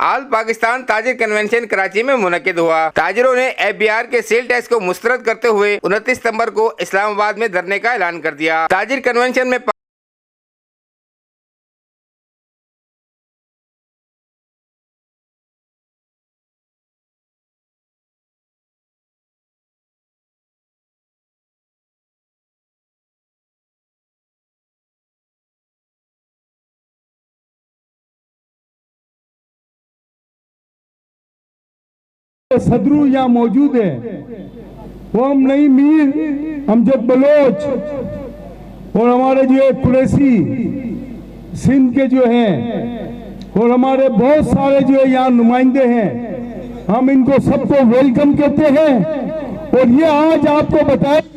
All Pakistan ताजिर convention Karachi में मुनक्किद हुआ। ताजिरों ने FBR के सेल टैक्स को मुस्तरद करते हुए 29 सितंबर को इस्लामाबाद में धरने का ऐलान कर दिया। ताजिर कन्वेंशन में सदरू यहाँ मौजूद है, वो हम नई मीर अमजद बलोच और हमारे जो कुरैशी सिंध के जो हैं और हमारे बहुत सारे जो है यहाँ नुमाइंदे हैं, हम इनको सबको वेलकम कहते हैं। और ये आज आपको बताए कि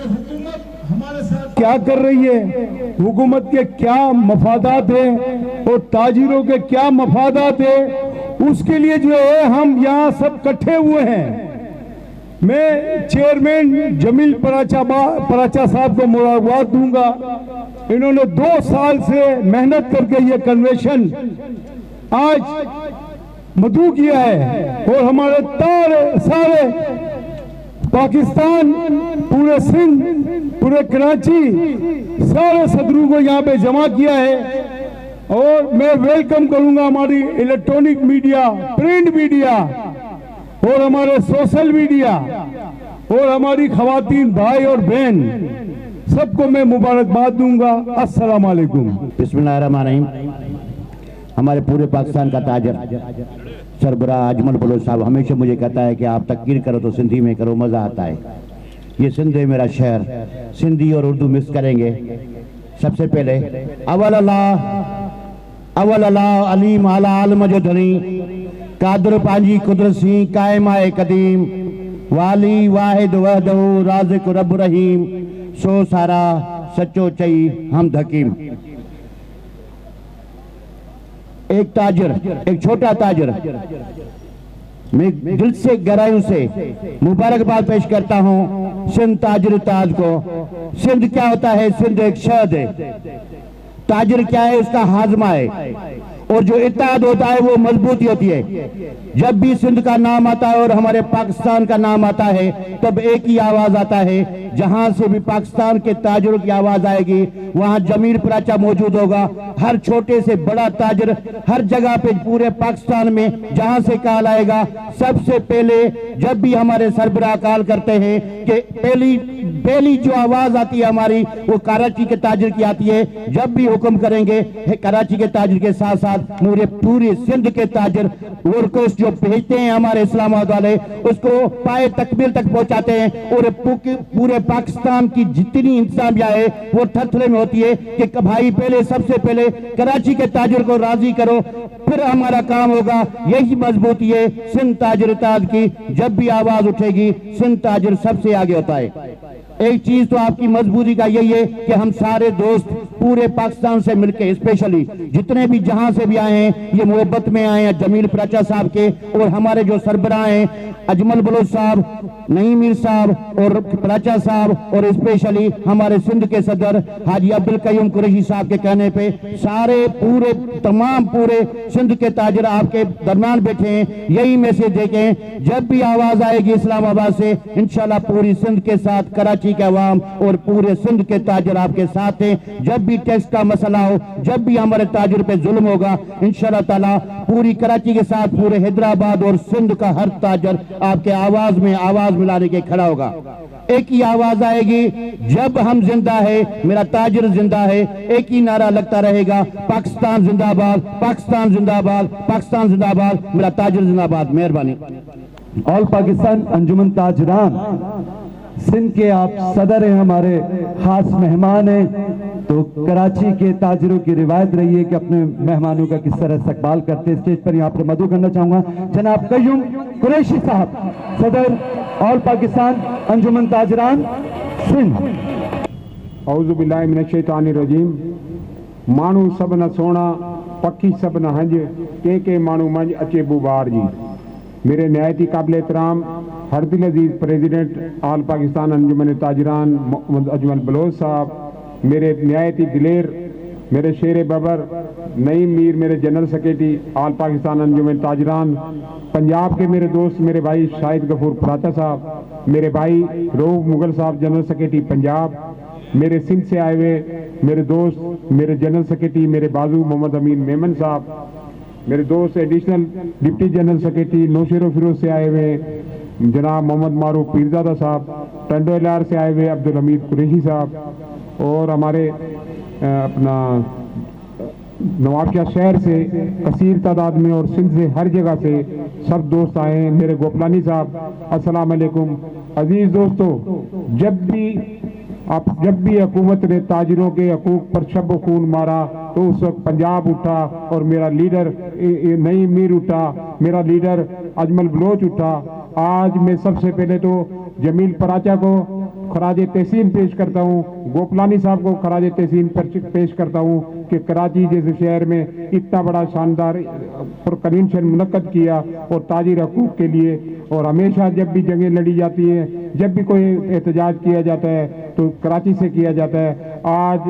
हुकूमत हमारे साथ क्या कर रही है, हुकूमत के क्या मफादात हैं और ताजिरों के क्या मफादात है, उसके लिए जो है हम यहाँ सब इकट्ठे हुए हैं। मैं चेयरमैन जमील पराचा साहब को मुबारकबाद दूंगा। इन्होंने 2 साल से मेहनत करके ये कन्वेंशन आज मधु किया है और हमारे सारे पाकिस्तान, पूरे सिंध, पूरे कराची, सारे सदरू को यहाँ पे जमा किया है। और मैं वेलकम करूंगा हमारी इलेक्ट्रॉनिक मीडिया, प्रिंट मीडिया और हमारे सोशल मीडिया और हमारी खवातीन भाई और बहन, सबको मैं मुबारकबाद दूंगा। अस्सलाम वालेकुम। बिस्मिल्लाहिर्रहमानिर्रहीम। हमारे पूरे पाकिस्तान का ताजर सरबराह अजमल बलोच साहब हमेशा मुझे कहता है कि आप तकरीर करो तो सिंधी में करो, मज़ा आता है। ये सिंध है मेरा शहर, सिंधी और उर्दू मिक्स करेंगे। सबसे पहले अवल अल्लाह अलीम आला आलम जो धनी कादर पांजी कुदरसी कायम आए कदीम वाली वाहिद वहदहु राज़िक रब रहीम सो सारा सच्चो चई हम हकीम। एक ताजर, एक छोटा ताजर, मैं दिल से गहराइयों से मुबारकबाद पेश करता हूँ सिंध ताजर ताज को। सिंध क्या होता है? सिंध एक शहद है। ताजर क्या है? उसका हाजमा है। और जो इत्तेहाद होता है वो मजबूती होती है। जब भी सिंध का नाम आता है और हमारे पाकिस्तान का नाम आता है तब एक ही आवाज आता है। जहां से भी पाकिस्तान के ताजरों की आवाज आएगी वहां जमील पराचा मौजूद होगा। हर छोटे से बड़ा ताजर हर जगह पे पूरे पाकिस्तान में जहां से कॉल आएगा, सबसे पहले जब भी हमारे सरबराह कॉल करते हैं कि पहली जो आवाज आती है हमारी वो कराची के ताजर की आती है। जब भी हुक्म करेंगे कराची के ताजर के साथ साथ पूरे सिंध के ताजर वर्कर्स जो भेजते हैं हमारे इस्लामाबाद वाले, उसको पाए तकबीर तक पहुंचाते हैं। और पूरे पाकिस्तान की जितनी इंतजामिया है वो थरथरे में होती है कि भाई पहले सबसे पहले कराची के ताजर को राजी करो, फिर हमारा काम होगा। यही मजबूती है सिंध ताजर ताज की। जब भी आवाज उठेगी सिंध ताजर सबसे आगे होता है। एक चीज तो आपकी मजबूरी का यही है कि हम सारे दोस्त पूरे पाकिस्तान से मिलकर, स्पेशली जितने भी जहां से भी आए हैं, ये मोहब्बत में आए हैं जमील पराचा साहब के और हमारे जो सरबराह हैं अजमल बलोच साहब, नईम मीर साहब और पराचा साहब और स्पेशली हमारे सिंध के सदर हाजी अब्दुल कयूम कुरैशी साहब के कहने पे सारे तमाम पूरे सिंध के ताजर आपके दरमियान बैठे हैं। यही मैसेज देखें, जब भी आवाज आएगी इस्लामाबाद से इंशाल्लाह पूरी सिंध के साथ कराची के अवाम और पूरे सिंध के ताजर आपके साथ हैं। जब भी टैक्स का मसला हो, जब भी हमारे ताजर पे जुल्म होगा, इंशाल्लाह ताला पूरी कराची के साथ पूरे हैदराबाद और सिंध का हर ताजर आपके आवाज में आवाज मिलाने के खड़ा होगा। एक ही आवाज आएगी, जब हम जिंदा है मेरा ताजर जिंदा है। एक ही नारा लगता रहेगा, पाकिस्तान जिंदाबाद, पाकिस्तान जिंदाबाद, पाकिस्तान जिंदाबाद, मेरा ताजर जिंदाबाद। मेहरबानी। ऑल पाकिस्तान अंजुमन ताजरान सिंध के आप सदर हैं, हमारे खास मेहमान हैं। तो कराची के ताजरों की रिवायत रही है कि अपने मेहमानों का किस तरह इस्तकबाल करते। स्टेज पर यहाँ पर मदु करना चाहूंगा जनाब कयूम कुरैशी साहब, सदर ऑल पाकिस्तान अंजुमन ताजरान सिंध। औज़ु बिल्लाहि मिनश शैतानिर रजीम। मानू सब न सोना, पखी सब न हंज, के मानू मंज अचे बुबार जी। मेरे नहायती काबिल एहतराम हरदिल अजीज प्रेसिडेंट ऑल पाकिस्तान अंजुमन ताजरान मोहम्मद अजमल बलोच साहब, मेरे नहायती दिलेर, मेरे शेर बबर नईम मीर मेरे जनरल सेक्रेटरी आल पाकिस्तान अंजुमन ताजरान, पंजाब के मेरे दोस्त मेरे भाई शाहिद गफूर पराचा साहब, मेरे भाई रऊफ मुगल साहब जनरल सेक्रेटरी पंजाब, मेरे सिंध से आए हुए मेरे दोस्त मेरे जनरल सेक्रेटरी मेरे बाजू मोहम्मद अमीन मेमन साहब, मेरे दोस्त additional deputy general secretary Naushero Feroze से आए हुए जनाब मोहम्मद मारूफ पीरजादा साहब, टंडोलार से आए हुए अब्दुल हमीद कुरैशी साहब, और हमारे अपना नवाबशाह शहर से कसीर तादाद में और सिंध से हर जगह से सब दोस्त आए हैं। मेरे गोपलानी साहब, अस्सलाम वालेकुम। अजीज दोस्तों, जब भी हुकूमत ने ताजिरों के हकूक पर शब खून मारा तो उस वक्त पंजाब उठा और मेरा लीडर नईम मीर उठा, मेरा लीडर अजमल बलोच उठा। आज मैं सबसे पहले तो जमील पराचा को खराज तहसीन पेश करता हूँ, गोपलानी साहब को खराज तहसीन पेश करता हूँ कि कराची जैसे शहर में इतना बड़ा शानदार कन्वेंशन मुनक्कद किया और ताजिर हकूक के लिए। और हमेशा जब भी जंगें लड़ी जाती हैं, जब भी कोई एहतजाज किया जाता है तो कराची से किया जाता है। आज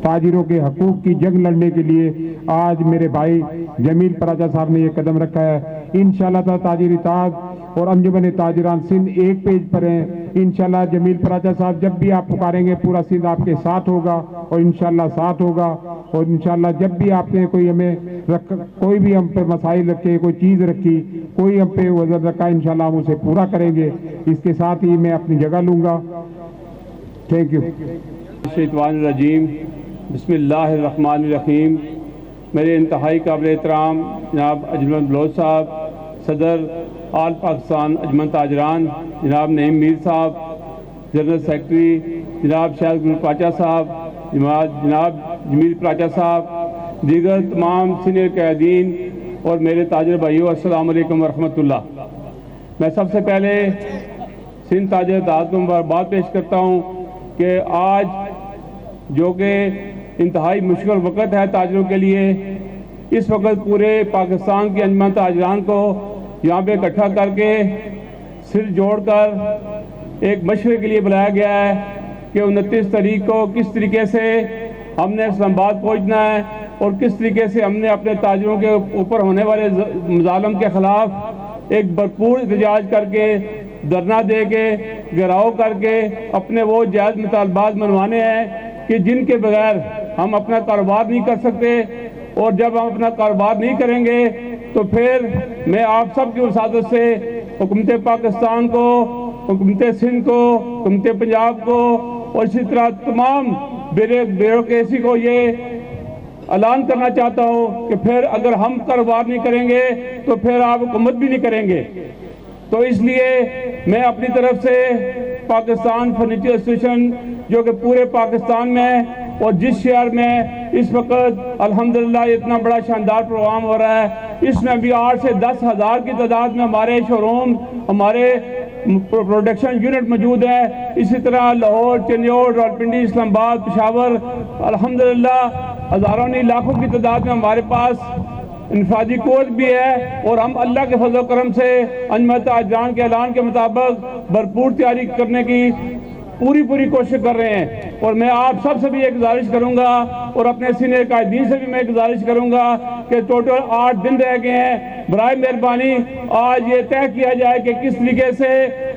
ताजिरों के हकूक की जंग लड़ने के लिए आज मेरे भाई जमील पराचा साहब ने ये कदम रखा है। इंशाल्लाह ताजिर इत्तेहाद और अंजुमन ताजिरान सिंध एक पेज पर हैं। इंशाल्लाह जमील पराचा साहब जब भी आप पुकारेंगे पूरा सिंध आपके साथ होगा और इंशाल्लाह साथ होगा। और इंशाल्लाह जब भी आपने कोई कोई भी हम पे मसाइल रखे, कोई चीज़ रखी, कोई हम पे वजन रखा, इंशाल्लाह हम उसे पूरा करेंगे। इसके साथ ही मैं अपनी जगह लूँगा। Thank you. शैतानिर्रजीम, बिस्मिल्लाहिर्रहमानिर्रहीम। मेरे इंतहाई काबिल एहतराम जनाब अजमल बलोच साहब, सदर आल पाकिस्तान अंजुमन ताजरान जनाब नईम मीर साहब, जनरल सेक्रेटरी जनाब शाहिद गफूर पराचा साहब, जनाब जमील पराचा साहब, दीगर तमाम सीनियर कैदीन और मेरे ताजिर भाइयों, अस्सलाम वालेकुम वरहमतुल्लाह। मैं सबसे पहले सिंध ताजिर इत्तेहाद को मुबारकबाद पेश करता हूँ कि आज जो कि इंतहाई मुश्किल वक़्त है ताजिरों के लिए, इस वक्त पूरे पाकिस्तान के अंजुमन ताजिरान को यहाँ पे इकट्ठा करके सिर जोड़कर एक मशवरे के लिए बुलाया गया है कि 29 तारीख को किस तरीके से हमने इस्लामाबाद पहुँचना है और किस तरीके से हमने अपने ताजिरों के ऊपर होने वाले मज़ालम के ख़िलाफ़ एक भरपूर एहतजाज करके, धरना दे के, घेराव करके अपने वो जायज़ मुतालबात मनवाने हैं कि जिनके बगैर हम अपना कारोबार नहीं कर सकते। और जब हम अपना कारोबार नहीं करेंगे तो फिर मैं आप सब की वसादत से हुकूमत पाकिस्तान को, हुकूमत सिंध को, हुकूमत पंजाब को और इसी तरह तमाम ब्यूरोक्रेसी को ये ऐलान करना चाहता हूँ कि फिर अगर हम कारोबार नहीं करेंगे तो फिर आप हुकूमत भी नहीं करेंगे। तो इसलिए मैं अपनी तरफ से पाकिस्तान फर्नीचर एसोसिएशन जो कि पूरे पाकिस्तान में और जिस शहर में इस वक्त अल्हम्दुलिल्लाह इतना बड़ा शानदार प्रोग्राम हो रहा है, इसमें भी 8 से 10 हज़ार की तादाद में हमारे शोरूम, हमारे प्रोडक्शन यूनिट मौजूद है। इसी तरह लाहौर, चिन्नौर, रावलपिंडी, इस्लामाबाद, पेशावर, अल्हम्दुलिल्लाह हज़ारों नहीं लाखों की तादाद में हमारे पास इंफरादी कोच भी है। और हम अल्लाह के फजल करम से अंजुमन ताजिरान के ऐलान के मुताबिक भरपूर तैयारी करने की पूरी कोशिश कर रहे हैं। और मैं आप सब से भी एक गुजारिश करूंगा और अपने सीनियर कायदीन से भी मैं गुजारिश करूंगा कि टोटल 8 दिन रह गए हैं, बराए मेहरबानी आज ये तय किया जाए कि किस तरीके से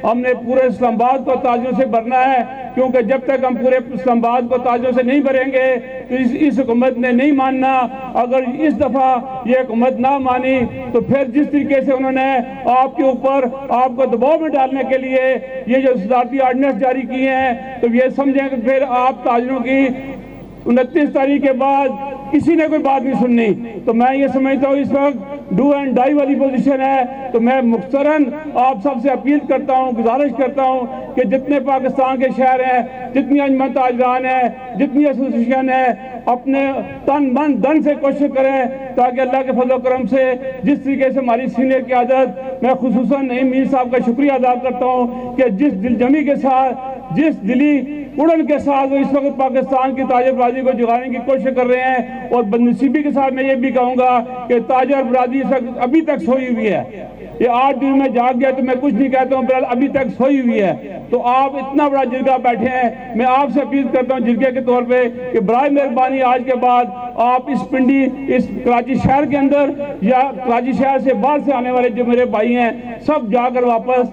हमने पूरे इस्लामाबाद को ताजिरों से भरना है, क्योंकि जब तक हम पूरे इस्लामाबाद को ताजिरों से नहीं भरेंगे तो इस हुकूमत ने नहीं मानना। अगर इस दफ़ा ये हुकूमत ना मानी तो फिर जिस तरीके से उन्होंने आपके ऊपर आपको दबाव में डालने के लिए ये जो सदारती आर्डिनेंस जारी किए हैं, तो ये समझें कि फिर आप ताजिरों की 29 तारीख के बाद किसी ने कोई बात नहीं सुननी। तो मैं ये समझता हूँ इस वक्त डू एंड डाई वाली पोजीशन है। तो मैं मुख्तरन आप सबसे अपील करता हूँ, गुजारिश करता हूँ कि जितने पाकिस्तान के शहर हैं, जितनी अंजुमन ताजिरान है, जितनी एसोसिएशन है, अपने तन मन धन से कोशिश करें ताकि अल्लाह के फजल करम से जिस तरीके से हमारी सीनियर की आदत, मैं खुसूसन नईम मीर साहब का शुक्रिया अदा करता हूँ कि जिस दिलजमी के साथ, जिस दिली उड़न के साथ वो इस वक्त पाकिस्तान की ताजर बरादरी को जगाने की कोशिश कर रहे हैं। और बदनसीबी के साथ मैं ये भी कहूँगा कि ताजर बरादरी इस वक्त अभी तक सोई हुई है। ये 8 दिन में जाग गया तो मैं कुछ नहीं कहता हूँ, फिलहाल अभी तक सोई हुई है। तो आप इतना बड़ा जिरगा बैठे हैं, मैं आपसे अपील करता हूँ जिरगे के तौर पे कि बराए मेहरबानी आज के बाद आप इस पिंडी, इस कराची शहर के अंदर या कराची शहर से बाहर से आने वाले जो मेरे भाई हैं सब जाकर वापस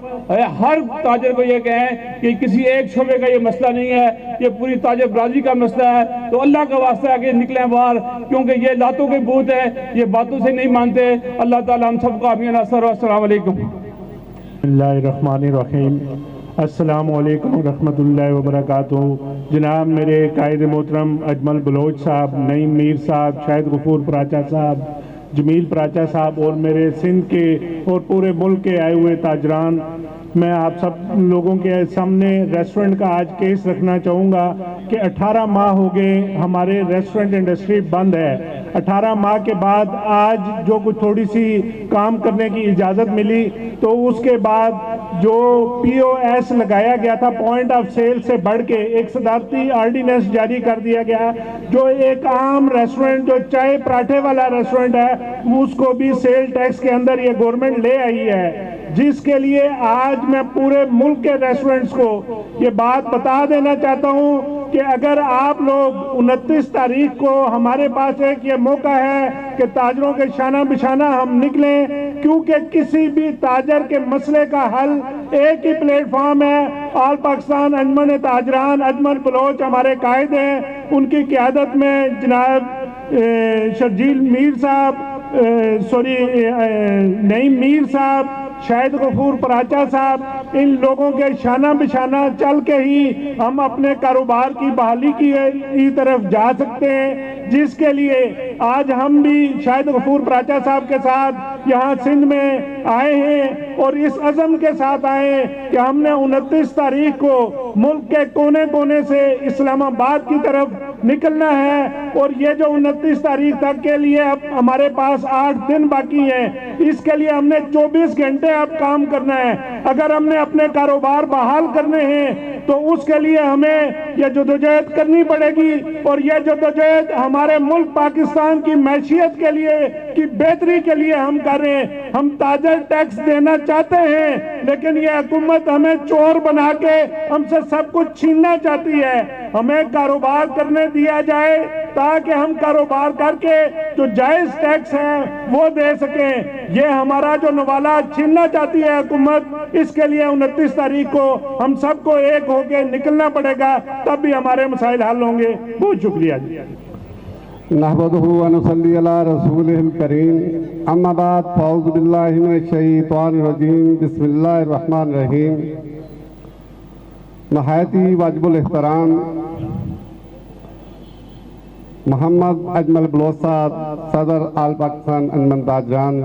हर ताजर को ये कहें कि किसी एक शोबे का ये मसला नहीं है, ये पूरी ताजर बरादरी का मसला है। तो अल्लाह का वास्ता है कि निकलें बाहर, क्योंकि ये लातों के भूत है, ये बातों से नहीं मानते। अल्लाह ताला हम सबको आमीन। अस्सलाम वालेकुम। बिस्मिल्लाहिर्रहमानिर्रहीम। अस्सलाम वालेकुम रहमतुल्लाहि व बरकातुहू। जनाब मेरे कायद मोहतरम अजमल बलोच साहब, नईम मीर साहब, शाहिद गफूर पराचा साहब, जमील पराचा साहब और मेरे सिंध के और पूरे मुल्क के आए हुए ताजरान, मैं आप सब लोगों के सामने रेस्टोरेंट का आज केस रखना चाहूँगा कि 18 माह हो गए हमारे रेस्टोरेंट इंडस्ट्री बंद है। 18 माह के बाद आज जो कुछ थोड़ी सी काम करने की इजाज़त मिली, तो उसके बाद जो POS लगाया गया था पॉइंट ऑफ सेल से बढ़ के एक सदारती ऑर्डिनेंस जारी कर दिया गया, जो एक आम रेस्टोरेंट जो चाय पराठे वाला रेस्टोरेंट है उसको भी सेल टैक्स के अंदर ये गवर्नमेंट ले आई है। जिसके लिए आज मैं पूरे मुल्क के रेस्टोरेंट्स को ये बात बता देना चाहता हूँ कि अगर आप लोग 29 तारीख को हमारे पास एक ये मौका है कि ताजरों के शाना बिशाना हम निकलें, क्योंकि किसी भी ताजर के मसले का हल एक ही प्लेटफॉर्म है। ऑल पाकिस्तान अंजुमन ताजरान, अजमल बलोच हमारे कायद हैं, उनकी क़यादत में जनाब शर्जील मीर साहब, नईम मीर साहब, शाहिद गफूर पराचा साहब, इन लोगों के शाना बिशाना चल के ही हम अपने कारोबार की बहाली की तरफ जा सकते हैं। जिसके लिए आज हम भी शाहिद गफूर पराचा साहब के साथ यहाँ सिंध में आए हैं और इस अज़म के साथ आए हैं कि हमने 29 तारीख को मुल्क के कोने कोने से इस्लामाबाद की तरफ निकलना है। और ये जो 29 तारीख तक के लिए अब हमारे पास 8 दिन बाकी हैं, इसके लिए हमने 24 घंटे अब काम करना है। अगर हमने अपने कारोबार बहाल करने हैं तो उसके लिए हमें यह जदोजहद करनी पड़ेगी। और यह जदोजहद हमारे मुल्क पाकिस्तान की मैशियत के लिए, की बेहतरी के लिए हम कर रहे हैं। हम ताजर टैक्स देना चाहते हैं, लेकिन यह हुकूमत हमें चोर बना के हमसे सब कुछ छीनना चाहती है। हमें कारोबार करने दिया जाए ताकि हम कारोबार करके जो जायज टैक्स है वो दे सकें। ये हमारा जो नवाला छीनना चाहती है हुकूमत, इसके लिए 29 तारीख को हम सबको एक होके निकलना पड़ेगा, तब भी हमारे मसाइल हल होंगे। बहुत शुक्रिया जी। नहमदुहु व नुसल्ली अला रसूलिहिल करीम, अम्मा बाद, फ़अऊज़ु बिल्लाहि मिनश शैतानिर रजीम, बिस्मिल्लाहिर रहमानिर रहीम। नहायती वाजिबुल एहतराम मोहम्मद अजमल बलोच साहब, सदर आल पाकिस्तान अंजुमन ताजरान,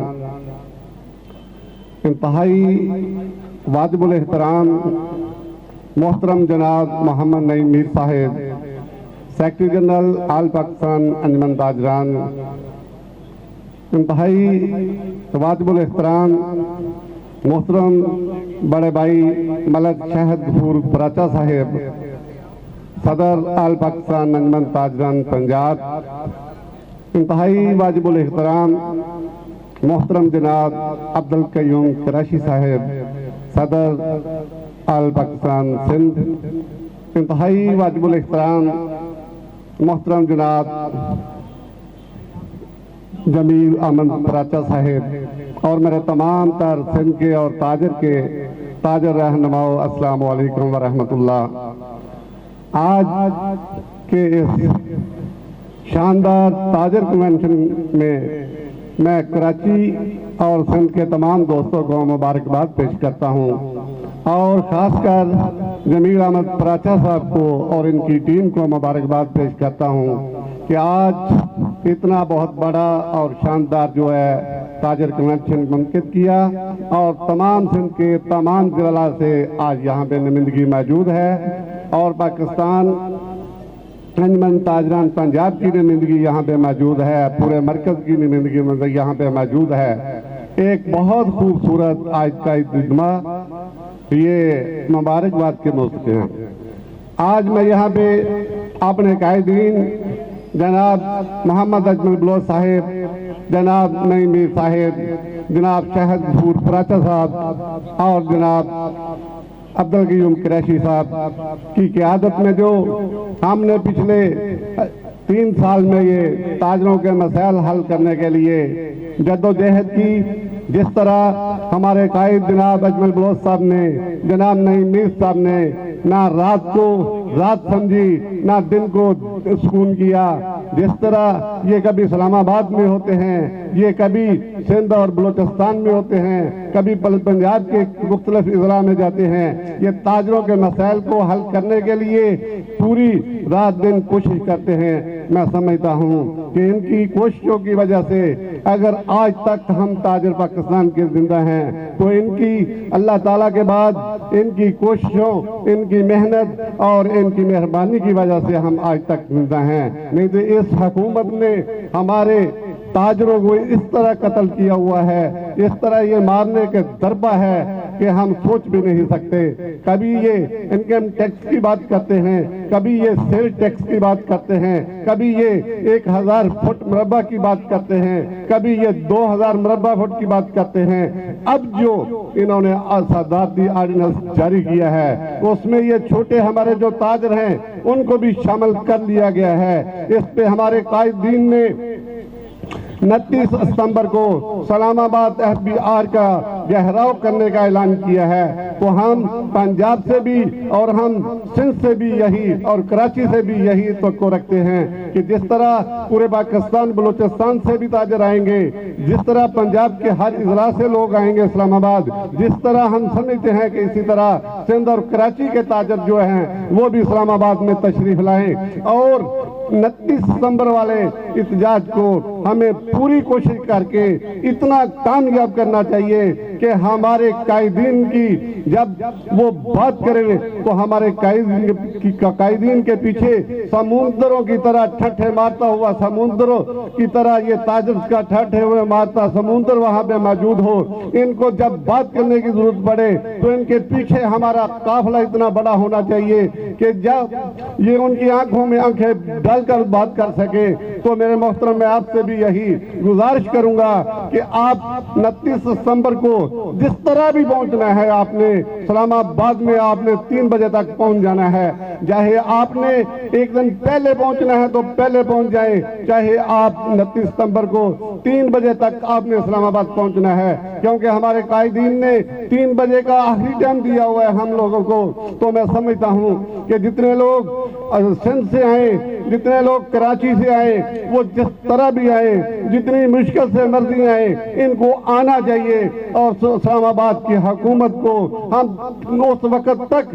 इंतहाई वाजिबुल एहतराम मोहतरम जनाब मोहम्मद नईम मीर साहिब, सेक्रेटरी जनरल आल पाकिस्तान अंजुमन ताजरान, इंतहाई वाजिबुल एहतराम मोहतरम बड़े भाई मलक शाहिद गफूर पराचा साहिब, सदर आल पाकिस्तान अंजुमन ताजरान पंजाब, इंतहाई वाजिबुल एहतराम मोहतरम जनाब अब्दुल कयूम कराची साहिब, सदर आल पाकिस्तान सिंध, इंतहाई वाजिबुल एहतराम मोहतरम जनाब जमील अहमद पराचा साहिब और मेरे तमाम तर सिंध के और ताजर रहनुमाओं, अस्सलाम वालेकुम व रहमतुल्लाह। आज के इस शानदार ताजर कन्वेंशन में मैं कराची और सिंध के तमाम दोस्तों को मुबारकबाद पेश करता हूँ और ख़ासकर जमील अहमद पराचा साहब को और इनकी टीम को मुबारकबाद पेश करता हूँ कि आज इतना बहुत बड़ा और शानदार जो है ताजर कन्वेंशन मुनक़िद किया और तमाम सिंध के तमाम ज़िला से आज यहाँ पे नुमाइंदगी मौजूद है और पाकिस्तान अंजुमन ताजरान पंजाब की नुमाइंदगी यहाँ पे मौजूद है, पूरे मरकज़ की नुमाइंदगी यहाँ पे मौजूद है। एक बहुत खूबसूरत आज का इज्तिमा, ये मुबारकबाद के मौके हैं। आज मैं यहाँ पे अपने कायदीन जनाब मोहम्मद अजमल बलोच साहिब, जनाब नईम मीर साहिब, जनाब शहद भूर पराचा साहब और जनाब अब्दुल क़य्यूम कुरैशी साहब की क़यादत में जो हमने पिछले 3 साल में ये ताजरों के मसाइल हल करने के लिए जद्दोजहद की, जिस तरह हमारे कायद जनाब अजमल बलोच साहब ने, जनाब नईम मीर साहब ने ना रात को रात समझी ना दिन को सुकून किया, जिस तरह ये कभी इस्लामाबाद में होते हैं, ये कभी सिंध और बलूचिस्तान में होते हैं, कभी पंजाब के मुख्तलिफ इजला में जाते हैं, ये ताजरों के मसाइल को हल करने के लिए पूरी रात दिन कोशिश करते हैं। मैं समझता हूँ कि इनकी कोशिशों की वजह से अगर आज तक हम ताजर पाकिस्तान के जिंदा हैं तो इनकी अल्लाह ताला के बाद इनकी कोशिशों, इनकी मेहनत और इनकी मेहरबानी की वजह से हम आज तक जिंदा हैं। नहीं तो इस हुकूमत ने हमारे ताजरों को इस तरह कत्ल किया हुआ है, इस तरह ये मारने के दरबा है कि हम सोच भी नहीं सकते। कभी ये इनकम टैक्स की बात करते हैं, कभी ये सेल टैक्स की बात करते हैं, कभी ये 1000 फुट मुरब्बा की बात करते हैं, कभी ये 2000 मुरब्बा फुट की बात करते हैं। अब जो इन्होंने सादाती ऑर्डिनेंस जारी किया है उसमें ये छोटे हमारे जो ताजर हैं उनको भी शामिल कर लिया गया है। इस पे हमारे कायदीन ने 29 सितंबर को इस्लामाबाद FBR का गहराव करने का ऐलान किया है। तो हम पंजाब से भी और हम सिंध से भी यही और कराची से भी यही तो को रखते हैं कि जिस तरह पूरे पाकिस्तान बलूचिस्तान से भी ताजर आएंगे, जिस तरह पंजाब के हर इजला से लोग आएंगे इस्लामाबाद, जिस तरह हम समझते हैं कि इसी तरह सिंध और कराची के ताजर जो हैं वो भी इस्लामाबाद में तशरीफ लाएं। और 29 सितंबर वाले इत्तेजाज को हमें पूरी कोशिश करके इतना कामयाब करना चाहिए कि हमारे कायदीन की जब वो बात करें तो हमारे कायदीन के पीछे समुद्रों की तरह ठट्ठे मारता हुआ, समुद्रों की तरह ये ताजर का ठट्ठे हुए मारता समुद्र वहां पे मौजूद हो। इनको जब बात करने की जरूरत पड़े तो इनके पीछे हमारा काफिला इतना बड़ा होना चाहिए कि जब ये उनकी आंखों में आंखें डालकर बात कर सके। तो मेरे मोहतरम मैं आपसे भी यही गुजारिश करूंगा कि आप 29 सितंबर को जिस तरह भी पहुंचना है, आपने इस्लामाबाद में आपने 3 बजे तक पहुंच जाना है। चाहे आपने एक दिन पहले पहुंचना है तो पहले पहुंच जाए, चाहे आप 29 सितंबर को 3 बजे तक आपने इस्लामाबाद पहुंचना है, क्योंकि हमारे कायदीन ने 3 बजे का आखिरी टाइम दिया हुआ है हम लोगों को। तो मैं समझता हूं कि जितने लोग सिंध से आए, जितने लोग कराची से आए, वो जिस तरह भी आए, जितनी मुश्किल से मर्जी आए, इनको आना चाहिए। और इस्लामाबाद की हुकूमत को हम उस वक्त तक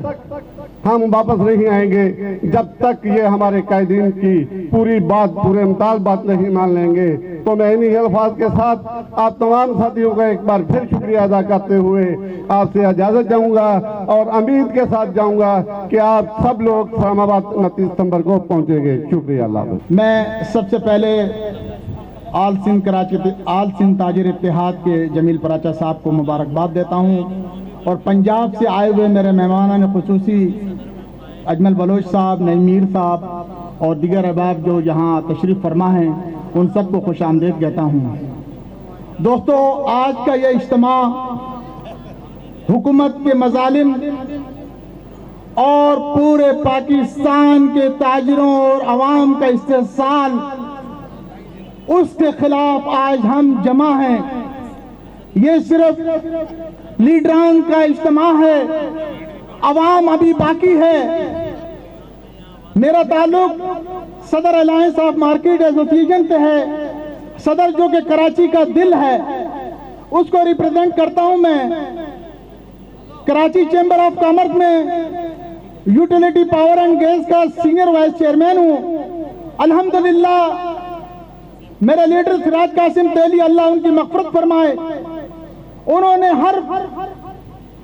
हम वापस नहीं आएंगे जब तक ये हमारे कायदीन की पूरी बात, पूरे मुतालबात नहीं मान लेंगे। तो मैं इन्हीं अल्फाज के साथ आप तमाम साथियों का एक बार फिर शुक्रिया अदा करते हुए आपसे इजाजत चाहूंगा और उम्मीद के साथ जाऊंगा कि आप सब लोग इस्लामाबाद 29 सितंबर को पहुंचेंगे। शुक्रिया। अल्लाह। मैं सबसे पहले आल सिंध कराची आल सिंध ताजिर इत्तेहाद के जमील पराचा साहब को मुबारकबाद देता हूँ और पंजाब से आए हुए मेरे मेहमान खुसूसी अजमल बलोच साहब, नईम मीर साहब और दीगर अहबाब जो यहाँ तशरीफ़ फरमा हैं उन सबको खुश आमदीद कहता हूँ। दोस्तों, आज का ये इज्तिमा हुकूमत के मजालिम और पूरे पाकिस्तान के ताजिरों और अवाम का इस्तेहसाल, उसके खिलाफ आज हम जमा हैं। ये सिर्फ लीडरान का इज्तिमा है, अवाम अभी बाकी है। मेरा ताल्लुक सदर अलायंस ऑफ मार्केट एसोसिएशन से है। सदर जो कि कराची का दिल है, उसको रिप्रेजेंट करता हूं मैं। कराची चैम्बर ऑफ कॉमर्स में यूटिलिटी पावर एंड गैस का सीनियर वाइस चेयरमैन हूं। अल्हम्दुलिल्लाह मेरे लीडर सिराज कासिम तेली, अल्लाह उनकी मग़फ़िरत फरमाए, उन्होंने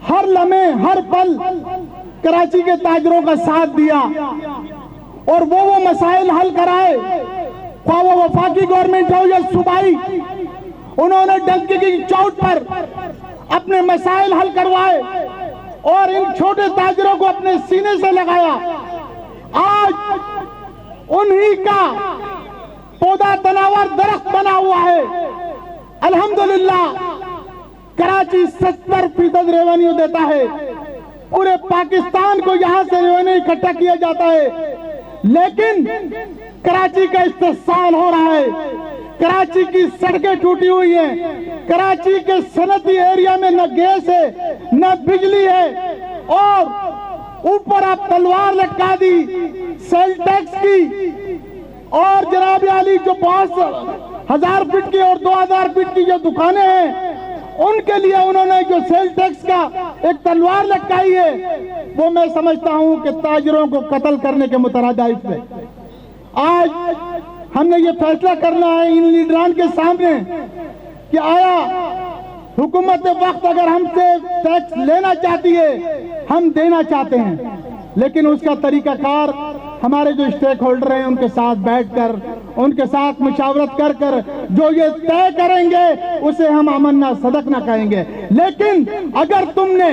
हर लम्हे, हर पल कराची के ताजरों का साथ दिया और वो मसाइल हल कराए, ख्वाह वो वफाकी गवर्नमेंट हो या सूबाई। उन्होंने डंके की चोट पर अपने मसाइल हल करवाए और इन छोटे ताजरों को अपने सीने से लगाया। आज उन्हीं का पौधा तनावर दरख्त बना हुआ है। अल्हम्दुलिल्लाह कराची 70% रेवेन्यू देता है। पूरे पाकिस्तान को यहां से रेवेन्यू इकट्ठा किया जाता है, लेकिन कराची का इस्तेहसाल हो रहा है। कराची की सड़कें टूटी हुई हैं। कराची के सनती एरिया में न गैस है न बिजली है, और ऊपर आप तलवार लटका दी सेल टैक्स की। और जनाब आली जो 5,000 फीट की और 2,000 फीट की जो दुकानें हैं, उनके लिए उन्होंने जो सेल टैक्स का एक तलवार लटकाई है, वो मैं समझता हूं कि ताजिरों को कत्ल करने के मुतरादिफ है। आज हमने ये फैसला करना है इन लीडरान के सामने कि आया हुकूमत वक्त अगर हमसे टैक्स लेना चाहती है, हम देना चाहते हैं, लेकिन उसका तरीकाकार हमारे जो स्टेक होल्डर हैं उनके साथ बैठकर, उनके साथ मुशावरत कर कर जो ये तय करेंगे उसे हम अमन ना सदक ना कहेंगे। लेकिन अगर तुमने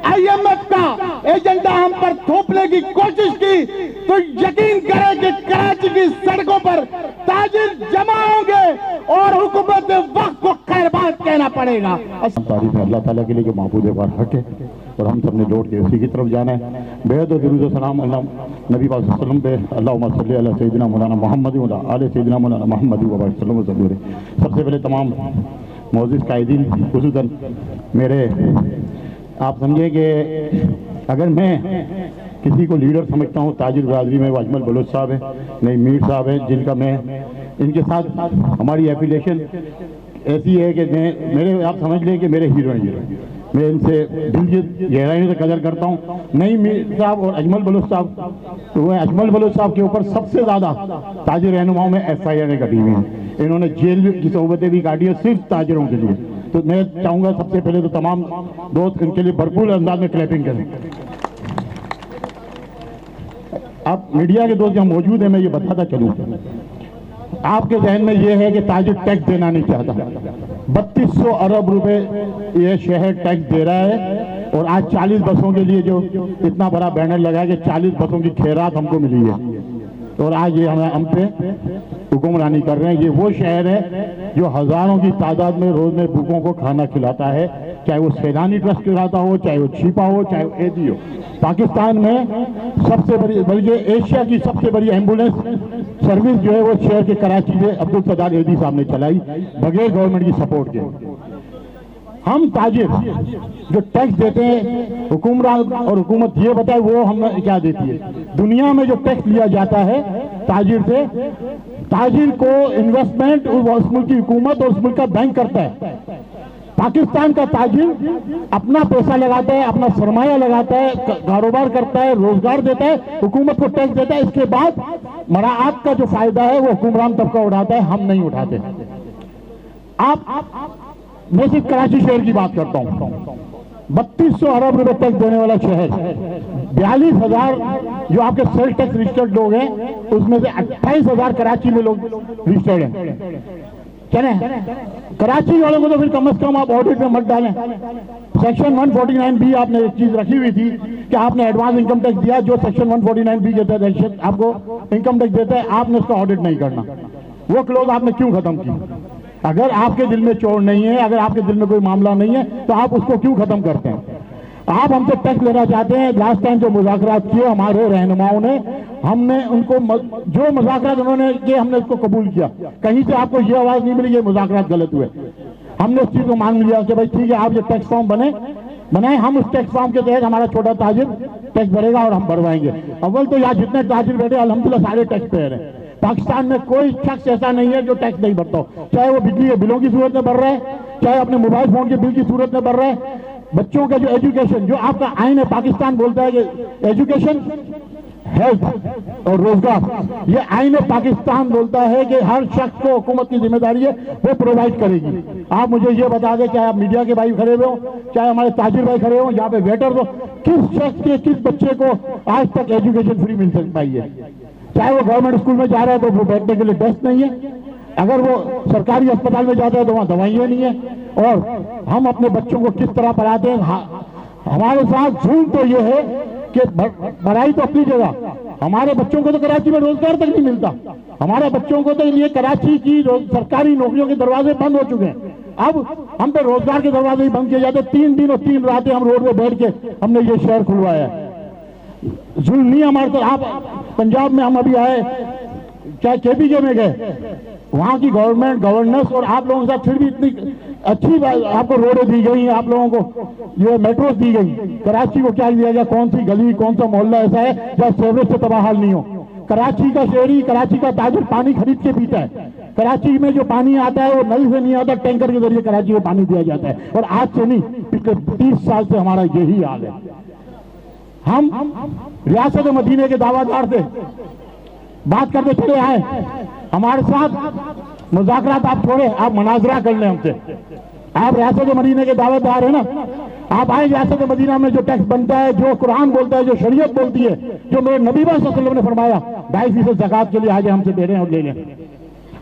IMF का एजेंडा हम पर थोपने की कोशिश की तो यकीन करें कि कराची की सड़कों पर ताजिर जमा होंगे और हुकूमत वक्त को खैरबाद कहना पड़ेगा। तारीफ है अल्लाह ताला के लिए जो महबूब पर हक है, और हम सब ने लौट के उसी की तरफ जाना है। बेहद दुरूद सलाम अल्लाह नबी पाक सल्लल्लाहु अलैहि वसल्लम पे, अल्लाहुम्मा सल्ली अला सय्यिदिना मौलाना मुहम्मद व अला आले सय्यिदिना मौलाना मुहम्मद व बारिक सल्लल्लाहु अलैहि वसल्लम। सबसे पहले तमाम मौजूद कायदीन, खुसूसन मेरे, आप समझे कि अगर मैं किसी को लीडर समझता हूँ ताजिर बरादरी में, वो अजमल बलोच साहब है, नईम मीर साहब है, जिनका मैं इनके साथ हमारी एफिलिएशन ऐसी है कि मेरे आप समझ लें कि मेरे हीरो हैं। मैं इनसे दिल की गहराई से कदर करता हूँ। नईम मीर साहब और अजमल बलोच साहब, तो वह अजमल बलोच साहब के ऊपर सबसे ज़्यादा ताजिर रहनुमाओं में FIR कटी हुई हैं। इन्होंने जेल की सोबतें भी काटी है सिर्फ ताजिरों के लिए। तो मैं चाहूँगा सबसे पहले तो तमाम दोस्त इनके लिए भरपूर अंदाज में क्लैपिंग करें। आप मीडिया के दोस्त जहाँ मौजूद हैं, मैं ये बताता चलूँ, आपके जहन में ये है कि ताजिर टैक्स देना नहीं चाहता। 3200 अरब रुपए ये शहर टैक्स दे रहा है, और आज 40 बसों के लिए जो इतना बड़ा बैनर लगा है कि 40 बसों की खैरात हमको मिली है, और आज ये हम पे हुक्मरानी कर रहे हैं। ये वो शहर है जो हजारों की तादाद में रोज में भूखों को खाना खिलाता है, चाहे वो सैलानी ट्रस्ट खिलाता हो, चाहे वो छिपा हो, चाहे वो एजी हो। पाकिस्तान में सबसे बड़ी, बल्कि एशिया की सबसे बड़ी एम्बुलेंस सर्विस जो है वो शहर के कराची से अब्दुल सत्तार एदी साहब ने चलाई, बगैर गवर्नमेंट की सपोर्ट के। हम ताजिर जो टैक्स देते हैं, हुक्मरान और हुकूमत ये बताए वो हम क्या देती है। दुनिया में जो टैक्स लिया जाता है ताजिर से, ताजिर को इन्वेस्टमेंट उस मुल्क की हुकूमत और उस मुल्क का बैंक करता है। पाकिस्तान का ताजिर अपना पैसा लगाता है, अपना सरमाया लगाता है, कारोबार करता है, रोजगार देता है, हुकूमत को टैक्स देता है। इसके बाद मराआत का जो फायदा है वो हुक्मरान तबका उठाता है, हम नहीं उठाते। मैं सिर्फ कराची शहर की बात करता हूँ। 3200 अरब रुपए टैक्स देने वाला शहर, 42,000 जो आपके सेल टैक्स रजिस्टर्ड लोग हैं, उसमें से 28,000 कराची में लोग रजिस्टर्ड हैं। चले कराची वालों को तो फिर कम से कम आप ऑडिट में मत डालें। सेक्शन 149B आपने एक चीज रखी हुई थी कि आपने एडवांस इनकम टैक्स दिया, जो सेक्शन 149B के तहत आपको इनकम टैक्स देता है, आपने उसका ऑडिट नहीं करना। वो क्लोज आपने क्यों खत्म की? अगर आपके दिल में चोर नहीं है, अगर आपके दिल में कोई मामला नहीं है, तो आप उसको क्यों खत्म करते हैं? आप हमसे टैक्स लेना चाहते हैं। लास्ट टाइम जो मुज़ाकरात किए हमारे रहनुमाओं ने, हमने उनको जो मुज़ाकरात उन्होंने किए हमने उसको कबूल किया। कहीं से आपको ये आवाज नहीं मिली ये मुज़ाकरात गलत हुए। हमने उस चीज को मान लिया कि भाई ठीक है, आप ये टैक्स फॉर्म बनाए, हम उस टैक्स फॉर्म के तहत हमारा छोटा ताजिर टैक्स भरेगा और हम भरवाएंगे। अव्वल तो यहाँ जितने ताजिर बैठे अल्हम्दुलिल्लाह सारे टैक्स पेयर हैं। पाकिस्तान में कोई शख्स ऐसा नहीं है जो टैक्स नहीं भरता हो, चाहे वो बिजली के बिलों की सूरत में भर रहा है, चाहे अपने मोबाइल फोन के बिल की सूरत में भर रहा है। बच्चों का जो एजुकेशन, जो आपका आइन है, पाकिस्तान बोलता है कि एजुकेशन, हेल्थ और रोजगार, ये आइन पाकिस्तान बोलता है कि हर शख्स को हुकूमत की जिम्मेदारी है वो प्रोवाइड करेगी। आप मुझे ये बता दें, चाहे आप मीडिया के भाई खड़े हुए हो, चाहे हमारे ताजिर भाई खड़े हो, यहाँ पे वेटर हो, किस शख्स के किस बच्चे को आज तक एजुकेशन फ्री मिल सकता है? चाहे वो गवर्नमेंट स्कूल में जा रहा है तो वो बैठने के लिए डेस्क नहीं है, अगर वो सरकारी अस्पताल में जाता है तो वहाँ दवाइयाँ नहीं है। और हम अपने बच्चों को किस तरह पढ़ाते हैं? हमारे साथ झूठ तो ये है कि भलाई तो अपनी जगह, हमारे बच्चों को तो कराची में रोजगार तक नहीं मिलता। हमारे बच्चों को तो ये कराची की सरकारी नौकरियों के दरवाजे बंद हो चुके हैं। अब हम पे रोजगार के दरवाजे ही बंद किए जाते। 3 दिन और 3 रातें हम रोड पे बैठ के हमने ये शहर खुलवाया है। जुल्म नहीं हमारे तो। आप पंजाब में हम अभी आए, चाहे केपीके में गए, वहां की गवर्नमेंट गवर्नेंस और आप लोगों के साथ फिर भी इतनी अच्छी बात, आपको रोडें दी गई, आप लोगों को ये मेट्रो दी गई। कराची को क्या दिया गया? कौन सी गली, कौन सा मोहल्ला ऐसा है जहाँ सेवरेज से तबाह हाल नहीं हो? कराची का शहरी, कराची का ताजिर पानी खरीद के पीता है। कराची में जो पानी आता है वो नल से नहीं आता, टैंकर के जरिए कराची को पानी दिया जाता है। और आज से नहीं, पिछले 30 साल से हमारा यही हाल है। हम रियासत मदीने के दावादार थे, बात करते चले आए। हमारे साथ मुज़ाकरात आप छोड़े, आप मनाजरा कर लें हमसे। आप रियासत मदीने के दावेदार है ना, आप आए। रियासत मदीना में जो टैक्स बनता है, जो कुरान बोलता है, जो शरीयत बोलती है, जो मेरे नबी सल्लल्लाहु अलैहि वसल्लम ने फरमाया 2.5% ज़कात के लिए आज हमसे दे रहे हैं और ले लें।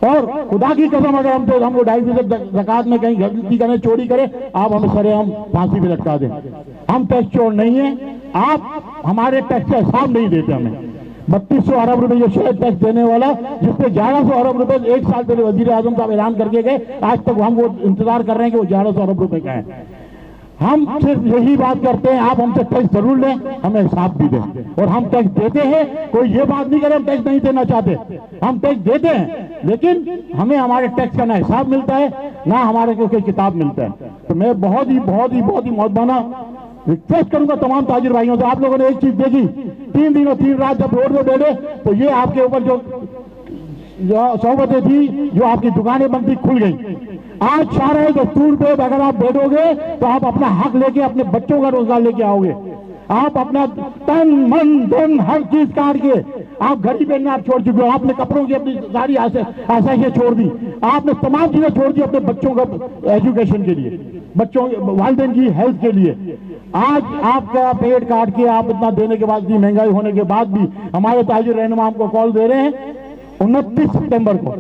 और खुदा की कसम अगर हमसे हमको 2.5% ज़कात में कहीं गलती करें, चोरी करें, आप हमें सरेआम फांसी पे लटका दें। हम टैक्स चोर नहीं है। आप हमारे टैक्स का हिसाब नहीं देते हमें। 3200 अरब रुपए जो शेयर टैक्स देने वाला, जिसपे 1100 अरब रुपए 1 साल पहले वजीर आजम साहब ऐलान करके गए, आज तक हम वो इंतजार कर रहे हैं कि वो 1100 अरब रुपए का है। हम सिर्फ यही बात करते हैं, आप हमसे टैक्स जरूर लें, हमें हिसाब भी दें। और हम टैक्स देते हैं, कोई ये बात नहीं करे हम टैक्स नहीं देना चाहते। हम टैक्स देते हैं, लेकिन हमें हमारे टैक्स का ना हिसाब मिलता है, ना हमारे को कोई किताब मिलता है। तो मैं बहुत ही मौजबाना रिक्वेस्ट करूंगा तमाम ताजिर भाइयों से। आप लोगों ने एक चीज देखी, 3 दिन और 3 रात जब रोड में बैठे, तो ये आपके ऊपर जो सोबतें थी, जो आपकी दुकानें बंद थी, खुल गई। आज शाह दस्तूर पे अगर आप बैठोगे तो आप अपना हक लेके अपने बच्चों का रोजगार लेके आओगे। आप अपना तन मन धन हर चीज काट के, आप घड़ी पहनना आप छोड़ चुके हो, आपने कपड़ों की अपनी सारी आसाइशें छोड़ दी, आपने तमाम चीजें छोड़ दी अपने बच्चों का एजुकेशन के लिए, बच्चों वालिदैन की हेल्थ के लिए। आज आपका पेट काट के आप इतना देने के बाद भी, महंगाई होने के बाद भी, हमारे ताजिर रहनुमा हमको कॉल दे रहे हैं 29 सितंबर को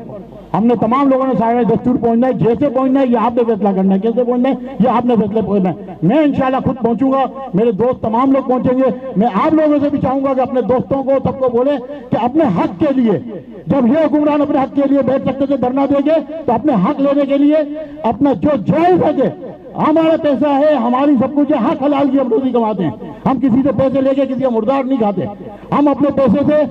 हमने तमाम लोगों ने सारे दस्तूर पहुंचना है। जैसे पहुंचना है ये आपने फैसला करना है, कैसे पहुंचना है ये आपने फैसला पहुंचना है। मैं इंशाल्लाह खुद पहुंचूंगा, मेरे दोस्त तमाम लोग पहुंचेंगे। मैं आप लोगों से भी चाहूंगा कि अपने दोस्तों को सबको बोले कि अपने हक के लिए, जब ये हुक्मरान अपने हक के लिए बैठ सकते थे धरना देंगे, तो अपने हक लेने के लिए अपना जो जायज है, हमारा पैसा है, हमारी सब कुछ है, हक हलाल की हम रोजी कमाते हैं। हम किसी से पैसे लेके किसी का मुर्दार नहीं खाते। हम अपने पैसे से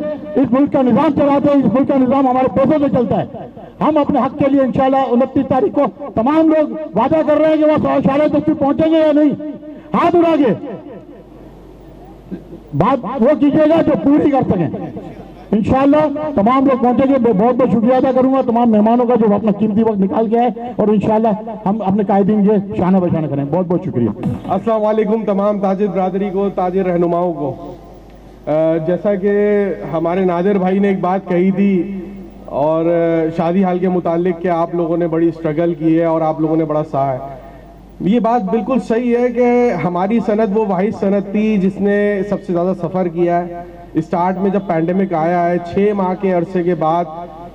इस मुल्क का निजाम चलाते हैं, इस मुल्क का निजाम हमारे पैसों से चलता है। हम अपने हक के लिए इंशाल्लाह 29 तारीख को तमाम लोग वादा कर रहे हैं कि वो शाह दस्तूर पहुंचेंगे या नहीं, हाथ उठा के बात वो कीजिएगा जो पूरी कर सकें। इंशाल्लाह तमाम लोग पहुंचेंगे। मैं बहुत बहुत शुक्रिया अदा करूंगा तमाम मेहमानों का जो अपना कीमती वक्त निकाल के आए, और इंशाल्लाह हम अपने कायदीन के शाना बशाना करें। बहुत बहुत शुक्रिया। अस्सलाम वालेकुम तमाम ताजिर बरादरी को, ताजिर रहनुमाओं को। जैसा कि हमारे नादिर भाई ने एक बात कही थी और शादी हाल के मुतालिक कि आप लोगों ने बड़ी स्ट्रगल की है और आप लोगों ने बड़ा सहा है, ये बात बिल्कुल सही है कि हमारी सनत वो वाहिद सनत थी जिसने सबसे ज़्यादा सफ़र किया है। स्टार्ट में जब पैंडेमिक आया है, 6 माह के अरसे के बाद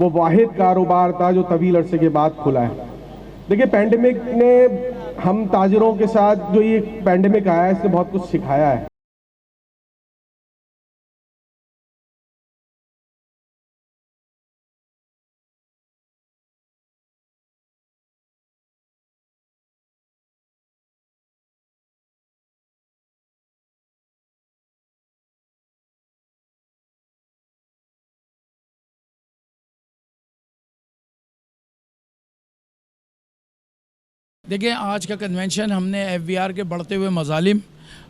वो वाहिद कारोबार था जो तवील अरसे के बाद खुला है। देखिए, पैंडेमिक ने हम ताजिरों के साथ जो ये पैंडेमिक आया है, इसने बहुत कुछ सिखाया है। देखिए, आज का कन्वेंशन हमने FBR के बढ़ते हुए मजालिम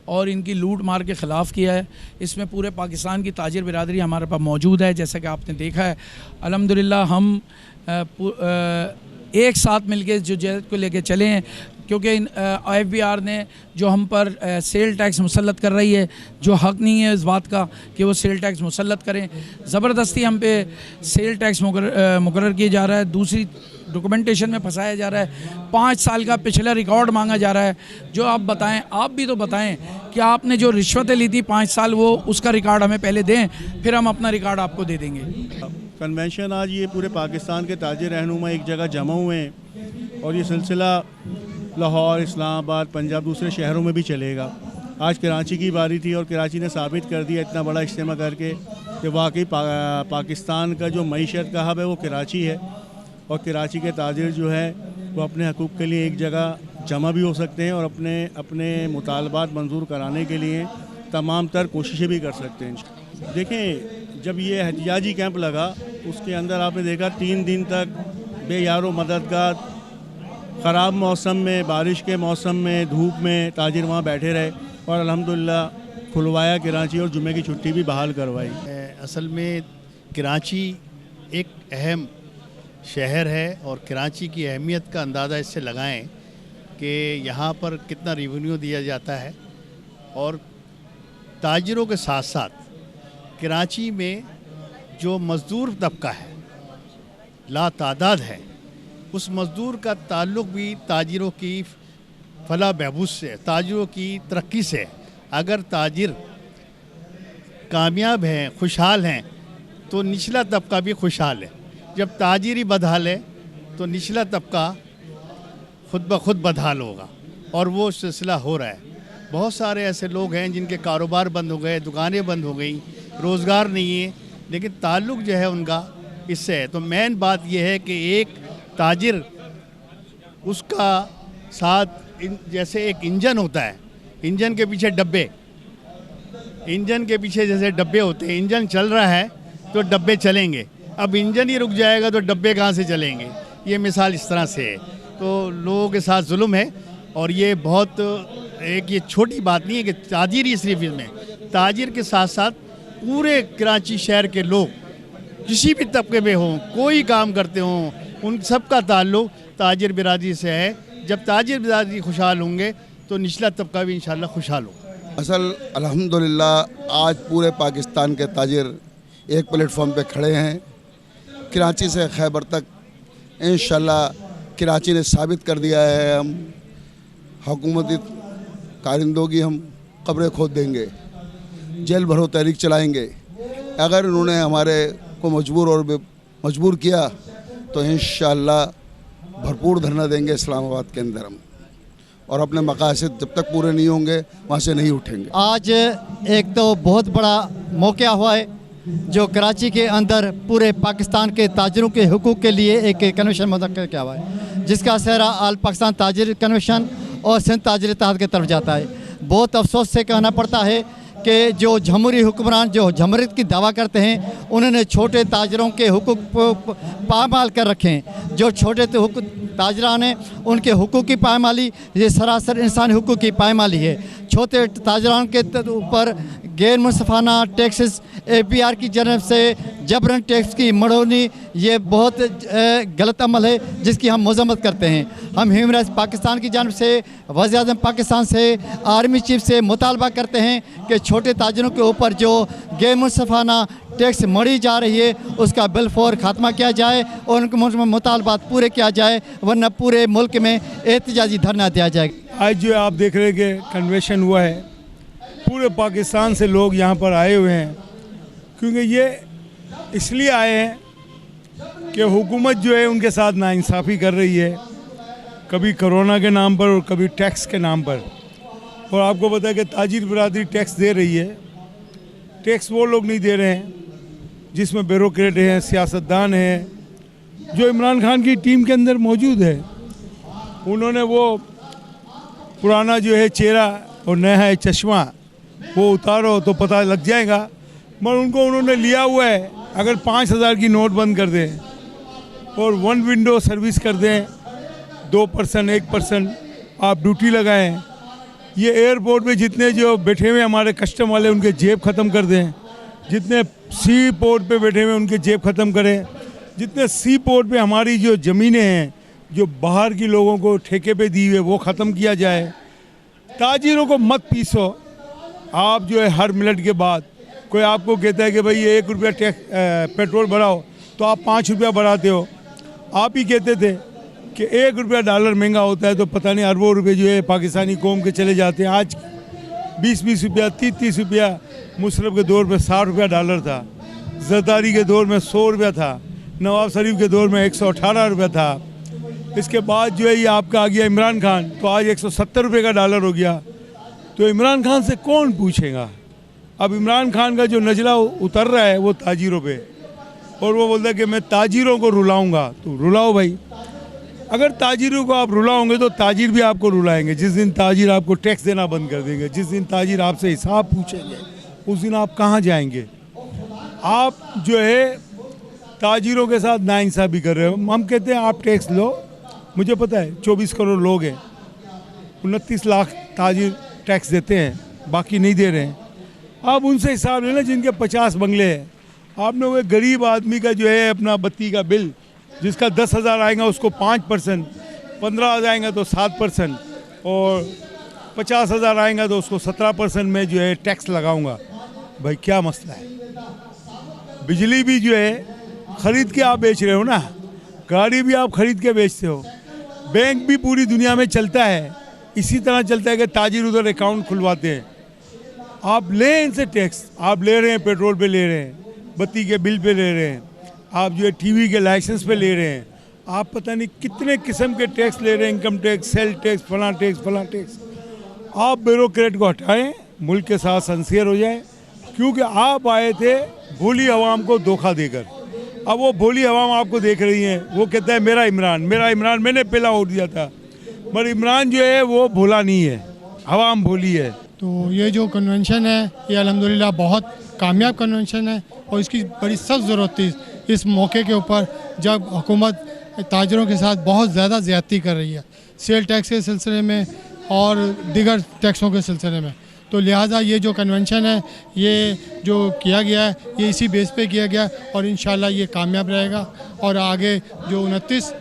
और इनकी लूट मार के ख़िलाफ़ किया है। इसमें पूरे पाकिस्तान की ताजिर बिरादरी हमारे पास मौजूद है। जैसा कि आपने देखा है, अल्हम्दुलिल्लाह हम एक साथ मिलके जो जहद को लेके चले हैं, क्योंकि FBR ने जो हम पर सेल टैक्स मुसल्लत कर रही है, जो हक़ नहीं है इस बात का कि वो सेल टैक्स मुसल्लत करें, ज़बरदस्ती हम पे सेल टैक्स मुकर्रर किया जा रहा है, दूसरी डॉक्यूमेंटेशन में फंसाया जा रहा है, 5 साल का पिछला रिकॉर्ड मांगा जा रहा है। जो आप बताएं, आप भी तो बताएं कि आपने जो रिश्वतें ली थी 5 साल, वो उसका रिकॉर्ड हमें पहले दें, फिर हम अपना रिकॉर्ड आपको दे देंगे। कन्वेंशन आज ये पूरे पाकिस्तान के ताजिर रहनुमा एक जगह जमा हुए हैं और ये सिलसिला लाहौर, इस्लामाबाद, पंजाब, दूसरे शहरों में भी चलेगा। आज कराची की बारी थी और कराची ने साबित कर दिया इतना बड़ा इज्तिमा करके कि वाकई पाकिस्तान का जो मईशत का हब है वो कराची है। और कराची के ताजिर जो है वो अपने हकूक़ के लिए एक जगह जमा भी हो सकते हैं और अपने अपने मुतालबात मंजूर कराने के लिए तमाम तर कोशिशें भी कर सकते हैं। देखें, जब ये एहतियाजी कैंप लगा उसके अंदर आपने देखा 3 दिन तक बेयारो मददगार, ख़राब मौसम में, बारिश के मौसम में, धूप में ताजिर वहाँ बैठे रहे और अल्हम्दुलिल्लाह खुलवाया कराची और जुमे की छुट्टी भी बहाल करवाई। असल में कराची एक अहम शहर है और कराची की अहमियत का अंदाज़ा इससे लगाएं कि यहाँ पर कितना रेवेन्यू दिया जाता है और ताजिरों के साथ साथ कराची में जो मज़दूर तबका है लातादाद है, उस मज़दूर का ताल्लुक़ भी ताजिरों की फलाह बहबूद से, ताजिरों की तरक्की से। अगर ताजिर कामयाब हैं, खुशहाल हैं, तो निचला तबका भी खुशहाल है। जब ताजिर ही बदहाल है तो निचला तबका खुद ब खुद बदहाल होगा और वो सिलसिला हो रहा है। बहुत सारे ऐसे लोग हैं जिनके कारोबार बंद हो गए, दुकानें बंद हो गई, रोज़गार नहीं है, लेकिन ताल्लुक़ जो है उनका इससे है। तो मेन बात यह है कि एक ताजिर उसका साथ जैसे एक इंजन होता है, इंजन के पीछे डब्बे, इंजन के पीछे जैसे डब्बे होते हैं, इंजन चल रहा है तो डब्बे चलेंगे। अब इंजन ही रुक जाएगा तो डब्बे कहाँ से चलेंगे? ये मिसाल इस तरह से है। तो लोगों के साथ जुल्म है और ये बहुत एक ये छोटी बात नहीं है कि ताजिर ही सिर्फ इसमें, ताजिर के साथ साथ पूरे कराची शहर के लोग किसी भी तबके में हों, कोई काम करते हों, उन सब का ताल्लुक़ ताजिर बिरादरी से है। जब ताजिर बिरादरी खुशहाल होंगे तो निचला तबका भी इंशाल्लाह खुशहाल होगा। असल अल्हम्दुलिल्लाह आज पूरे पाकिस्तान के ताजिर एक प्लेटफॉर्म पे खड़े हैं। कराची से खैबर तक इंशाल्लाह कराची ने साबित कर दिया है, हम हुकूमती कारिंदों की हम कब्रें खोद देंगे, जेल भरो तहरीक चलाएंगे। अगर उन्होंने हमारे को मजबूर किया तो इंशाल्लाह भरपूर धरना देंगे इस्लामाबाद के अंदर हम, और अपने मकासद जब तक पूरे नहीं होंगे वहाँ से नहीं उठेंगे। आज एक तो बहुत बड़ा मौका हुआ है जो कराची के अंदर पूरे पाकिस्तान के ताजिरों के हुकूक के लिए एक कन्वेंशन मुनक्किद किया हुआ है, जिसका सेहरा आल पाकिस्तान ताजिर कन्वेंशन और सिंध ताजिर इत्तेहाद की तरफ जाता है। बहुत अफसोस से कहना पड़ता है कि जो जमहूरी हुक्मरान जो जमहूरियत की दावा करते हैं उन्होंने छोटे ताजिरों के हुकूक पामाल कर रखे हैं। जो छोटे ताजरान हैं उनके हुकूक की पायमाली ये सरासर इंसानी हुकूक की पायमाली है। छोटे ताजरान के ऊपर गैर मुनसिफाना टैक्सेस APR की जानब से जबरन टैक्स की मढ़ोनी ये बहुत गलत अमल है जिसकी हम मजम्मत करते हैं। हम ह्यूमन राइट्स पाकिस्तान की जानब से वज़ीर-ए-आज़म पाकिस्तान से आर्मी चीफ से मुतालबा करते हैं कि छोटे ताजिरों के ऊपर जो गैर मुनसिफाना टैक्स मढ़ी जा रही है उसका बिलफौर खात्मा किया जाए और उनके मुतालबात पूरे किया जाए, वरना पूरे मुल्क में एहतजाजी धरना दिया जाएगा। आज जो आप देख रहे हैं कि कन्वेंशन हुआ है, पूरे पाकिस्तान से लोग यहाँ पर आए हुए हैं, क्योंकि ये इसलिए आए हैं कि हुकूमत जो है उनके साथ नाइंसाफ़ी कर रही है, कभी कोरोना के नाम पर और कभी टैक्स के नाम पर। और आपको पता है कि ताजिर बिरादरी टैक्स दे रही है, टैक्स वो लोग नहीं दे रहे हैं जिसमें ब्यूरोक्रेट हैं, सियासतदान हैं, जो इमरान खान की टीम के अंदर मौजूद है। उन्होंने वो पुराना जो है चेहरा और नया है चश्मा वो उतारो तो पता लग जाएगा, मगर उनको उन्होंने लिया हुआ है। अगर 5,000 की नोट बंद कर दें और 1 विंडो सर्विस कर दें, 2% 1% आप ड्यूटी लगाएं, ये एयरपोर्ट पे जितने जो बैठे हुए हमारे कस्टम वाले उनके जेब ख़त्म कर दें, जितने सी पोर्ट पे बैठे हुए उनके जेब ख़त्म करें, जितने सी पोर्ट पे हमारी जो ज़मीनें हैं जो बाहर की लोगों को ठेके पे दी हुई है वो ख़त्म किया जाए। ताजिरों को मत पीसो। आप जो है हर मिनट के बाद कोई आपको कहता है कि भाई 1 रुपया टैक्स पेट्रोल बढ़ाओ तो आप 5 रुपया बढ़ाते हो। आप ही कहते थे कि 1 रुपया डॉलर महंगा होता है तो पता नहीं अरबों रुपये जो है पाकिस्तानी कौम के चले जाते हैं। आज 20-20 रुपया 30-30 रुपया मुशर्रफ के दौर में 60 रुपया डॉलर था, जरदारी के दौर में 100 रुपया था, नवाज शरीफ के दौर में 118 रुपया था। इसके बाद जो है ये आपका आ गया इमरान खान तो आज 170 रुपये का डॉलर हो गया। तो इमरान खान से कौन पूछेगा। अब इमरान खान का जो नजला उतर रहा है वो ताजिरों पे, और वो बोलता है कि मैं ताजिरों को रुलाऊंगा। तो रुलाओ भाई, अगर ताजिरों को आप रुलाओगे तो ताजिर भी आपको रुलाएंगे। जिस दिन ताजिर आपको टैक्स देना बंद कर देंगे, जिस दिन ताजिर आपसे हिसाब पूछेंगे, उस दिन आप कहाँ जाएंगे। आप जो है ताजिरों के साथ नाइंसाफ़ी कर रहे हो। हम कहते हैं आप टैक्स लो, मुझे पता है 24 करोड़ लोग हैं, 29 लाख ताजिर टैक्स देते हैं, बाकी नहीं दे रहे हैं। आप उनसे हिसाब लेना जिनके 50 बंगले हैं। आपने वो गरीब आदमी का जो है अपना बत्ती का बिल, जिसका 10,000 आएगा उसको 5%, 15,000 आएगा तो 7%, और 50,000 आएगा तो उसको 17% में जो है टैक्स लगाऊंगा। भाई क्या मसला है। बिजली भी जो है ख़रीद के आप बेच रहे हो ना, गाड़ी भी आप ख़रीद के बेचते हो, बैंक भी पूरी दुनिया में चलता है इसी तरह चलता है कि ताजिर उधर अकाउंट खुलवाते हैं। आप लें इनसे टैक्स, आप ले रहे हैं, पेट्रोल पे ले रहे हैं, बत्ती के बिल पे ले रहे हैं, आप जो है टीवी के लाइसेंस पे ले रहे हैं, आप पता नहीं कितने किस्म के टैक्स ले रहे हैं, इनकम टैक्स, सेल टैक्स, फलां टैक्स। आप ब्यूरोक्रेट को हटाएं, मुल्क के साथ सिंसियर हो जाए, क्योंकि आप आए थे भोली आवाम को धोखा देकर। अब वो भोली आवाम आपको देख रही है, वो कहता है मेरा इमरान, मैंने पहला वोट दिया था, पर इमरान जो है वो भोला नहीं है, आवाम भोली है। तो ये जो कन्वेंशन है ये अल्हम्दुलिल्लाह बहुत कामयाब कन्वेंशन है, और इसकी बड़ी सख्त ज़रूरत थी इस मौके के ऊपर, जब हुकूमत ताजरों के साथ बहुत ज़्यादा ज़्यादती कर रही है सेल टैक्स के सिलसिले में और दीगर टैक्सों के सिलसिले में। तो लिहाजा ये जो कन्वेंशन है ये जो किया गया है ये इसी बेस पे किया गया, और इंशाल्लाह ये कामयाब रहेगा। और आगे जो 29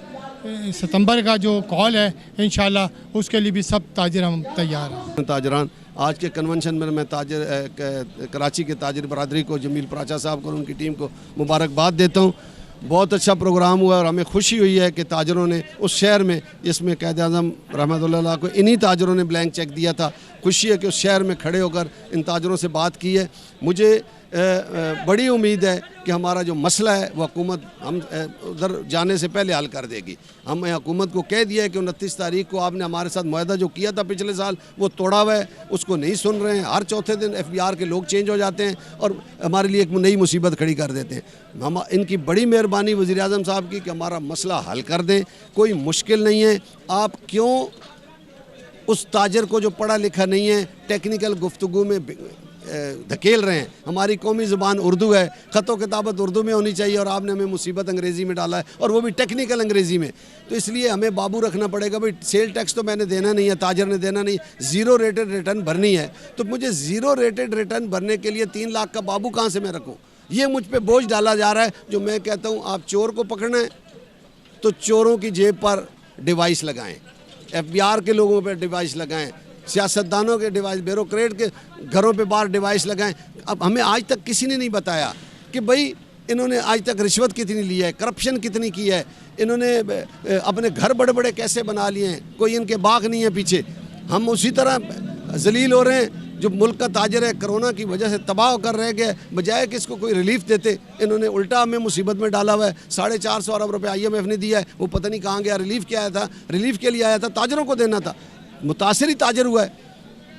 सितंबर का जो कॉल है इंशाल्लाह उसके लिए भी सब ताजिर हम तैयार हैं। ताजरान, आज के कन्वेंशन में मैं कराची के ताजिर बरादरी को, जमील प्राचा साहब को और उनकी टीम को मुबारकबाद देता हूँ। बहुत अच्छा प्रोग्राम हुआ और हमें खुशी हुई है कि ताजरों ने उस शहर में, जिसमें क़ायद आज़म रहमतुल्लाह को इन्हीं ताजरों ने ब्लैंक चेक दिया था, खुशी है कि उस शहर में खड़े होकर इन ताजरों से बात की है। मुझे बड़ी उम्मीद है कि हमारा जो मसला है वो हुकूमत हम उधर जाने से पहले हल कर देगी। हमने हुकूमत को कह दिया है कि 29 तारीख को आपने हमारे साथ मुआहदा जो किया था पिछले साल वो तोड़ा हुआ है, उसको नहीं सुन रहे हैं। हर चौथे दिन FBR के लोग चेंज हो जाते हैं और हमारे लिए एक नई मुसीबत खड़ी कर देते हैं। हम इनकी बड़ी मेहरबानी वज़ीर आज़म साहब की कि हमारा मसला हल कर दें, कोई मुश्किल नहीं है। आप क्यों उस ताजर को जो पढ़ा लिखा नहीं है टेक्निकल गुफ्तगू में धकेल रहे हैं। हमारी कौमी ज़ुबान उर्दू है, ख़तो किताबत उर्दू में होनी चाहिए और आपने हमें मुसीबत अंग्रेज़ी में डाला है, और वो भी टेक्निकल अंग्रेज़ी में। तो इसलिए हमें बाबू रखना पड़ेगा। भाई सेल टैक्स तो मैंने देना नहीं है, ताजर ने देना नहीं, ज़ीरो रेटेड रिटर्न भरनी है। तो मुझे ज़ीरो रेटेड रिटर्न भरने के लिए 3 लाख का बाबू कहाँ से मैं रखूँ? ये मुझ पर बोझ डाला जा रहा है। जो मैं कहता हूँ आप चोर को पकड़ना है तो चोरों की जेब पर डिवाइस लगाएँ, FBR के लोगों पर डिवाइस लगाएँ, सियासतदानों के डिवाइस, ब्यूरोक्रेट के घरों पे बाहर डिवाइस लगाएं। अब हमें आज तक किसी ने नहीं बताया कि भाई इन्होंने आज तक रिश्वत कितनी ली है, करप्शन कितनी की है, इन्होंने अपने घर बड़े बड़े कैसे बना लिए हैं, कोई इनके बाग नहीं है पीछे। हम उसी तरह जलील हो रहे हैं। जो मुल्क का ताजर है कोरोना की वजह से तबाह कर रह गया, बजाय कि इसको कोई रिलीफ देते इन्होंने उल्टा हमें मुसीबत में डाला हुआ है। 450 अरब रुपये IMF ने दिया है, वो पता नहीं कहाँ गया। रिलीफ क्या आया था? रिलीफ के लिए आया था, ताजरों को देना था, मुतासिर ही ताजर हुआ है।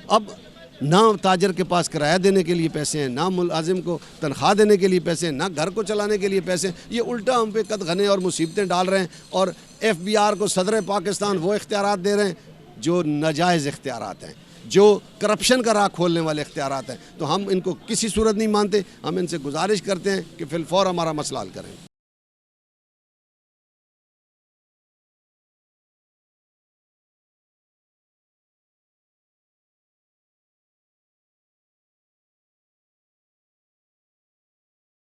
अब ना ताजर के पास किराया देने के लिए पैसे हैं, ना मुलाजिम को तनख्वाह देने के लिए पैसे हैं, ना घर को चलाने के लिए पैसे हैं। ये उल्टा हम पे कदगने और मुसीबतें डाल रहे हैं। और FBR को सदर पाकिस्तान वो इख्तियारात दे रहे हैं जो नाजायज़ इख्तियारात हैं, जो करप्शन का राह खोलने वाले इख्तियारात हैं। तो हम इनको किसी सूरत नहीं मानते। हम इनसे गुजारिश करते हैं कि फिलफौर हमारा मसला हल करें।